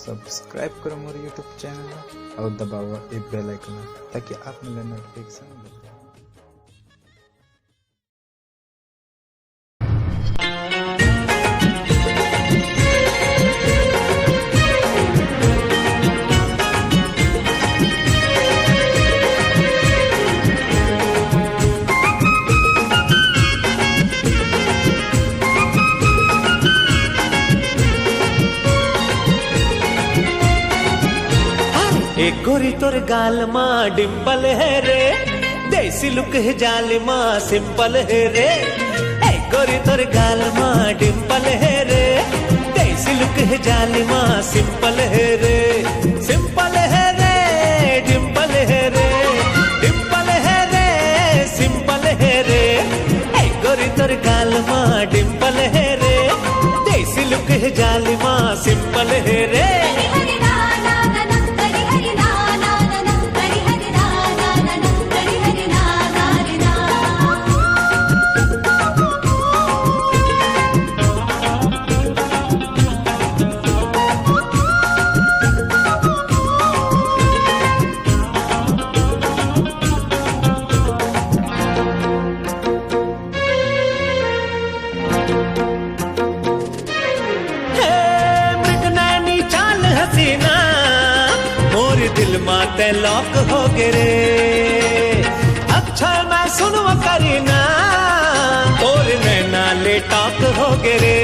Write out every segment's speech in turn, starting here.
Subscribe करो मोर YouTube channel और दबाओ ये बेल आइकन ताकि आप मिले नोटिफिकेशन मिले। एक गोरी तोर गाल माँ डिम्पल है रे, देसी लुक है जाल माँ सिंपल है रे। एक गोरी तोर गाल माँ डिम्पल है रे, देसी लुक है जाल माँ सिंपल है रे। सिंपल है रे डिम्पल है रे, डिम्पल है रे सिंपल है रे। एक गोरी तोर गाल माँ डिम्पल है रे, देसी लुक है जाल माँ सिंपल है रे। दिल माते लॉक हो गे रे, अक्षर मैं सुनवा करीना और नैना ले टॉक हो गे रे।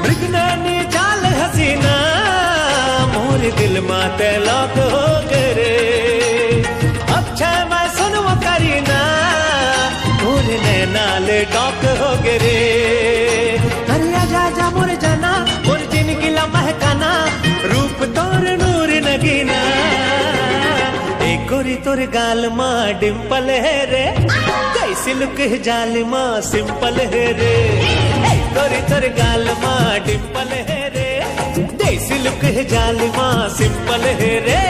मृगनैनी चाल हसीना मोर दिल माते लॉक हो गे रे, अक्षर मैं सुनवा करीना और नैना ले टॉक हो गे रे। अरे आजा जा मोर जाना मोर जिंदगी ला महकाना, रूप तोर नूर नगीना। एक गोरी तोर गाल माँ डिम्पल है रे, कैसी लुक है जाल माँ सिंपल है रे। एक गोरी तोर गाल माँ डिम्पल है रे, देसी लुक है जाल माँ सिंपल है रे।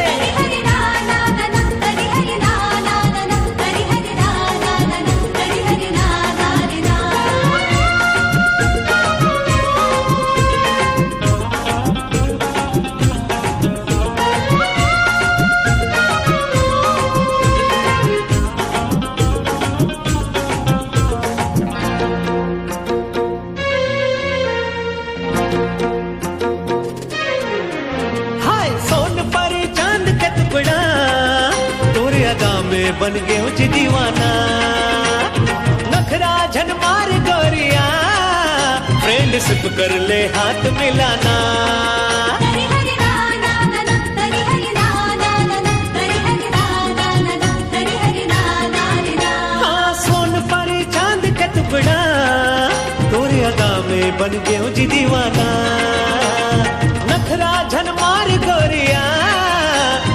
बन गए उच दीवाना, नखरा झन मार गोरिया, फ्रेंडशिप कर ले हाथ मिलाना। हाँ सोन पर चांद के टुकड़ा, तोरे अदा में बन गए उच दीवाना, नखरा झन मार गोरिया,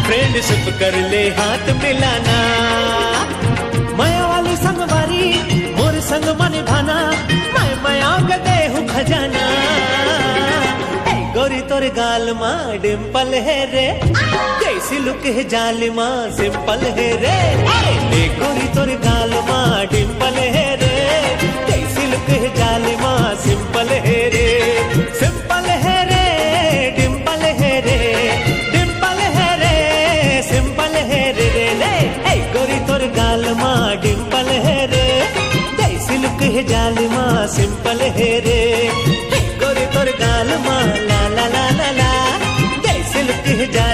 फ्रेंडशिप कर ले हाथ मिलाना। माया वाली संगवारी मोर संग मन भाना, मैं माया गदे हूँ खजाना। गोरी तोर गाल माँ डिम्पल है रे, कैसी लुक है जाल माँ सिंपल है रे। गोरी तोर गाल माँ डिम्पल है रे, कैसी लुक है जाल माँ सिंपल है रे। सिंपल है रे डिम्पल है रे, सिंपल है रे रे रे। ऐ गोरी तोर गाल माँ डिम्पल है रे, कैसी लुक है जाल माँ सिंपल है रे। गोरी तोर गाल माँ ला ला ला ला ला, कैसी लुक है जाल